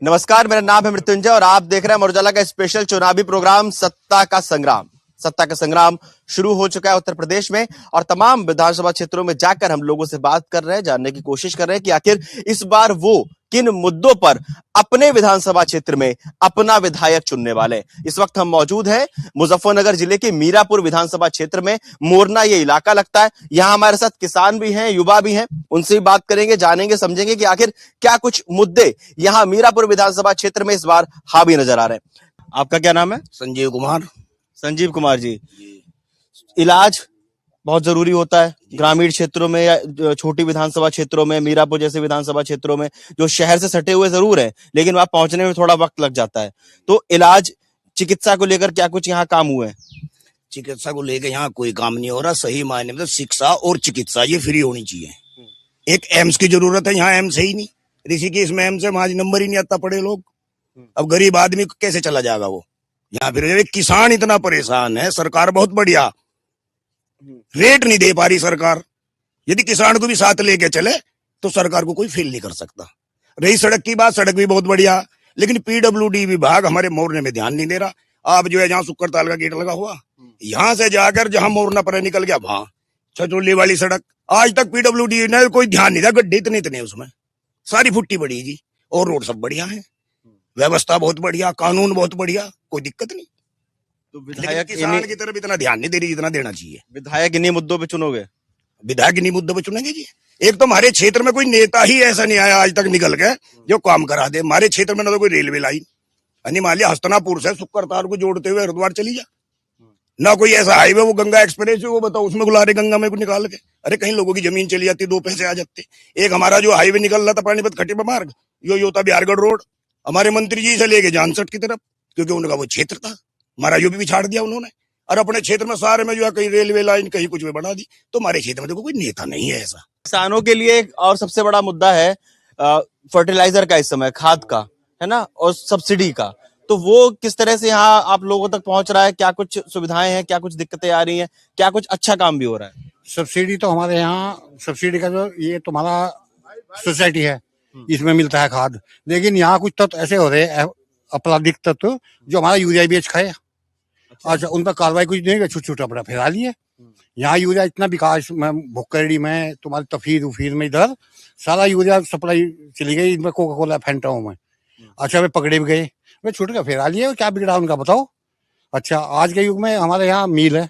नमस्कार, मेरा नाम है मृत्युंजय और आप देख रहे हैं अमर उजाला का स्पेशल चुनावी प्रोग्राम सत्ता का संग्राम। सत्ता का संग्राम शुरू हो चुका है उत्तर प्रदेश में और तमाम विधानसभा क्षेत्रों में जाकर हम लोगों से बात कर रहे हैं, जानने की कोशिश कर रहे हैं कि आखिर इस बार वो किन मुद्दों पर अपने विधानसभा क्षेत्र में अपना विधायक चुनने वाले। इस वक्त हम मौजूद हैं मुजफ्फरनगर जिले के मीरापुर विधानसभा क्षेत्र में। मोरना ये इलाका लगता है। यहाँ हमारे साथ किसान भी हैं, युवा भी हैं, उनसे भी बात करेंगे, जानेंगे, समझेंगे कि आखिर क्या कुछ मुद्दे यहाँ मीरापुर विधानसभा क्षेत्र में इस बार हावी नजर आ रहे हैं। आपका क्या नाम है? संजीव कुमार। संजीव कुमार जी, इलाज बहुत जरूरी होता है ग्रामीण क्षेत्रों में या छोटी विधानसभा क्षेत्रों में, मीरापुर जैसे विधानसभा क्षेत्रों में जो शहर से सटे हुए जरूर है, लेकिन वहां पहुंचने में थोड़ा वक्त लग जाता है। तो इलाज, चिकित्सा को लेकर क्या कुछ यहाँ काम हुए हैं? चिकित्सा को लेकर यहाँ कोई काम नहीं हो रहा। सही मायने में तो शिक्षा और चिकित्सा ये फ्री होनी चाहिए। एक एम्स की जरूरत है, यहाँ एम्स है ही नहीं। ऋषिकेश में एम्स है, वहां नंबर ही नहीं आता पड़े लोग। अब गरीब आदमी कैसे चला जाएगा वो यहाँ? फिर किसान इतना परेशान है। सरकार बहुत बढ़िया, रेट नहीं दे पा रही सरकार। यदि किसान को भी साथ लेके चले तो सरकार को कोई फेल नहीं कर सकता। रही सड़क की बात, सड़क भी बहुत बढ़िया, लेकिन पीडब्ल्यूडी विभाग हमारे मोरने में ध्यान नहीं दे रहा। आप जो है जहाँ सुक्करताल का गेट लगा हुआ, यहाँ से जाकर जहां मोरना पर निकल गया वहां छचोली वाली सड़क, आज तक पीडब्ल्यूडी ने कोई ध्यान नहीं दिया। गड्ढे इतने उसमें सारी फुट्टी पड़ी जी। और रोड सब बढ़िया है, व्यवस्था बहुत बढ़िया, कानून बहुत बढ़िया, कोई दिक्कत नहीं। तो लेकिन विधायक किसान की तरफ इतना ध्यान नहीं दे रही जितना देना चाहिए। विधायक इन्हीं मुद्दों पे चुनोगे? विधायक इन्हीं मुद्दों पर चुनेंगे जी। एक तो हमारे क्षेत्र में कोई नेता ही ऐसा नहीं आया आज तक निकल के जो काम करा दे। हमारे क्षेत्र में ना तो कोई रेलवे लाइन, मान लिया हस्तनापुर से सुक्करताल को जोड़ते हुए हरिद्वार चली जा, ना कोई ऐसा हाईवे वो गंगा एक्सप्रेस है, वो बताओ उसमें बुला रहे गंगा में को निकाल के। अरे कहीं लोगों की जमीन चली जाती, 2 पैसे आ जाते। एक हमारा जो हाईवे निकल रहा था पानीपत खटीमा मार्ग, यो योता बिहारगढ़ रोड, हमारे मंत्री जी से लेके जानसठ की तरफ, क्योंकि उनका वो क्षेत्र था। हमारा यो भी छाड़ दिया उन्होंने। और अपने क्षेत्र में सारे में जो है कहीं रेलवे लाइन, कहीं कुछ में बढ़ा दी। तो हमारे क्षेत्र में देखो कोई नेता नहीं है ऐसा। किसानों के लिए एक और सबसे बड़ा मुद्दा है फर्टिलाइजर का, इस समय खाद का, है ना, और सब्सिडी का। तो वो किस तरह से यहाँ आप लोगों तक पहुंच रहा है? क्या कुछ सुविधाएं हैं, क्या कुछ दिक्कतें आ रही हैं, क्या कुछ अच्छा काम भी हो रहा है? सब्सिडी तो हमारे यहाँ, सब्सिडी का जो ये तुम्हारा सोसाइटी है इसमें मिलता है खाद, लेकिन यहाँ कुछ तत्व ऐसे हो रहे हैं आपराधिक तत्व जो हमारा यूरिया बेच खाए। अच्छा, उन पर कार्रवाई कुछ नहीं, छूट छूटा बड़ा फैला लिए। यहाँ यूरिया इतना विकास में, भुक्कड़ी में, तुम्हारी तफीर उफीर में, इधर सारा यूरिया सप्लाई चली गई इनमें, कोका कोला फैंटाओं में। अच्छा, वे पकड़े भी गए, वे छूट का फेरा लिए। क्या बिगड़ा उनका बताओ? अच्छा, आज के युग में हमारे यहाँ मिल है,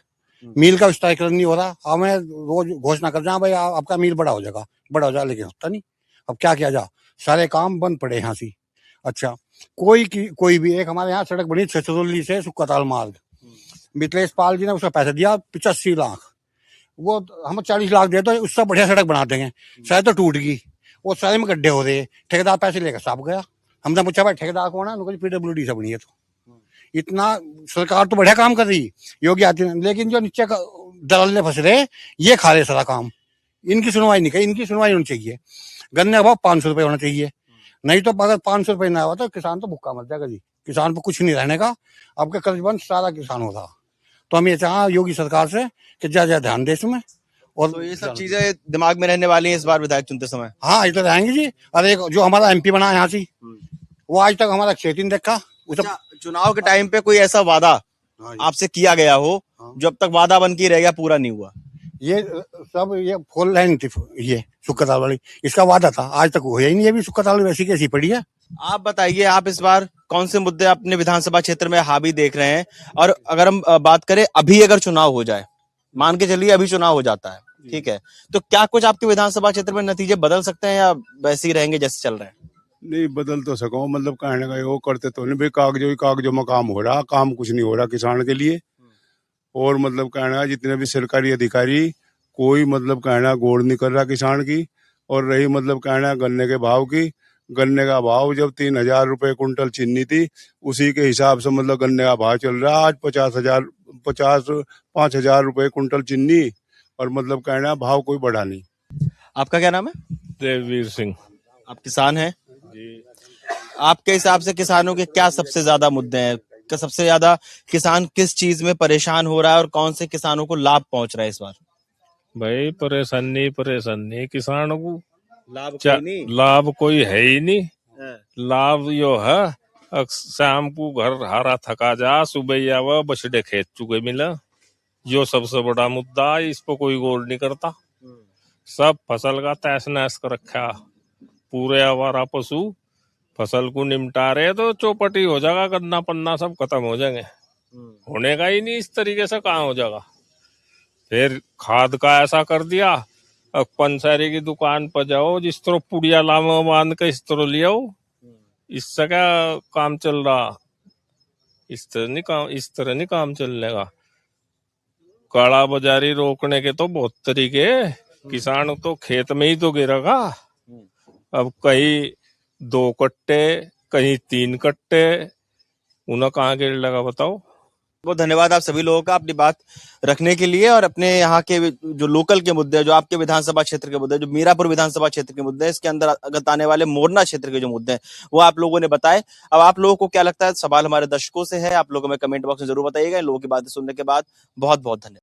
मिल का विस्तारीकरण नहीं हो रहा। हमें रोज घोषणा कर जाए भाई आपका मिल बड़ा हो जाएगा, लेकिन होता नहीं। अब क्या किया जा, सारे काम बंद पड़े यहाँ से। अच्छा, कोई भी एक हमारे यहाँ सड़क बनी छछरौली से सुक्काताल मार्ग, मिथिलेश पाल जी ने उसका पैसा दिया 85 लाख। वो हम 40 लाख दे तो उससे बढ़िया सड़क बना देंगे, शायद तो टूट गई। वो सारे में गड्ढे हो रहे, ठेकेदार पैसे लेकर साफ गया। हमने पूछा भाई ठेकेदार कौन है? उनको पीडब्ल्यूडी से बनी है। तो इतना सरकार तो बढ़िया काम कर रही योगी आदित्यनाथ, लेकिन जो नीचे दलाल फंस रहे ये खा रहे सारा काम। इनकी सुनवाई नहीं करी, इनकी सुनवाई होनी चाहिए। गन्ने का भाव 500 रुपये होना चाहिए, नहीं तो अगर 500 रुपये ना हुआ तो किसान तो भूखा मर जाएगा जी। किसान पर कुछ नहीं रहने का, आपके कर्जबंद सारा किसान हो रहा। तो हम ये चाह योगी सरकार से कि ज्यादा ध्यान दे इसमें। और तो ये सब चीजें दिमाग में रहने वाली हैं इस बार विधायक चुनते समय? हाँ, ये तो रहेंगे जी। अरे जो हमारा एमपी बना यहाँ से, वो आज तक हमारा खेती नहीं देखा। चुनाव के टाइम पे कोई ऐसा वादा आपसे किया गया हो जो अब तक वादा बन के रह गया, पूरा नहीं हुआ? ये सब ये फोर लाइन थी, ये सुक्काताल वाली, इसका वादा था, आज तक हुआ ही नहीं। ये भी सुक्काताल वैसी कैसी पड़ी है। आप बताइए, आप इस बार कौन से मुद्दे अपने विधानसभा क्षेत्र में हावी देख रहे हैं? और अगर हम बात करें अभी, अगर चुनाव हो जाए, मान के चलिए अभी चुनाव हो जाता है, ठीक है, तो क्या कुछ आपके विधानसभा क्षेत्र में नतीजे बदल सकते हैं या वैसे ही रहेंगे जैसे चल रहे हैं? नहीं, बदल तो सको, मतलब कहने का वो करते तो नहीं भाई, कागजों में काम हो रहा, काम कुछ नहीं हो रहा किसान के लिए। और मतलब कहना जितने भी सरकारी अधिकारी कोई मतलब कहना गौर नहीं कर रहा किसान की। और रही मतलब कहना गन्ने के भाव की, गन्ने का भाव जब 3000 रुपये कुंटल चीनी थी, उसी के हिसाब से मतलब गन्ने का भाव चल रहा आज 5,000 रुपये कुंटल चीनी। और मतलब कहना भाव कोई बढ़ा नहीं। आपका क्या नाम है? देववीर सिंह। आप किसान हैं जी? आपके हिसाब से किसानों के क्या सबसे ज्यादा मुद्दे हैं? सबसे ज्यादा किसान किस चीज में परेशान हो रहा है और कौन से किसानों को लाभ पहुंच रहा है इस बार? भाई परेशानी किसानों को लाभ कोई नहीं? लाभ कोई है ही नहीं। लाभ यो है शाम को घर हारा थका जा, सुबह आवा बछड़े खेत चुके मिला। जो सबसे बड़ा मुद्दा है, इस पर कोई गौर नहीं करता। सब फसल का तहस नहस कर रखा। पूरे आवारा पशु फसल को निपटा रहे तो चौपटी हो जाएगा, गन्ना पन्ना सब खत्म हो जाएंगे। होने का ही नहीं, इस तरीके से कहाँ हो जाएगा। फिर खाद का ऐसा कर दिया, अब पंसारी की दुकान पर जाओ, जिस तरह पुड़िया लामा बांध के इस तरह ले आओ। इससे क्या काम चल रहा? इस तरह नहीं काम चलने का। काला बाजारी रोकने के तो बहुत तरीके। किसान तो खेत में ही तो गिरेगा। अब कहीं 2 कट्टे, कहीं 3 कट्टे, उन्हें कहाँ गिर लगा बताओ। बहुत धन्यवाद आप सभी लोगों का अपनी बात रखने के लिए और अपने यहाँ के जो लोकल के मुद्दे, जो आपके विधानसभा क्षेत्र के मुद्दे, जो मीरापुर विधानसभा क्षेत्र के मुद्दे, इसके अंदर अगत आने वाले मोरना क्षेत्र के जो मुद्दे हैं वो आप लोगों ने बताए। अब आप लोगों को क्या लगता है? सवाल हमारे दर्शकों से है, आप लोगों में कमेंट बॉक्स में जरूर बताइएगा। इन लोगों की बातें सुनने के बाद बहुत बहुत धन्यवाद।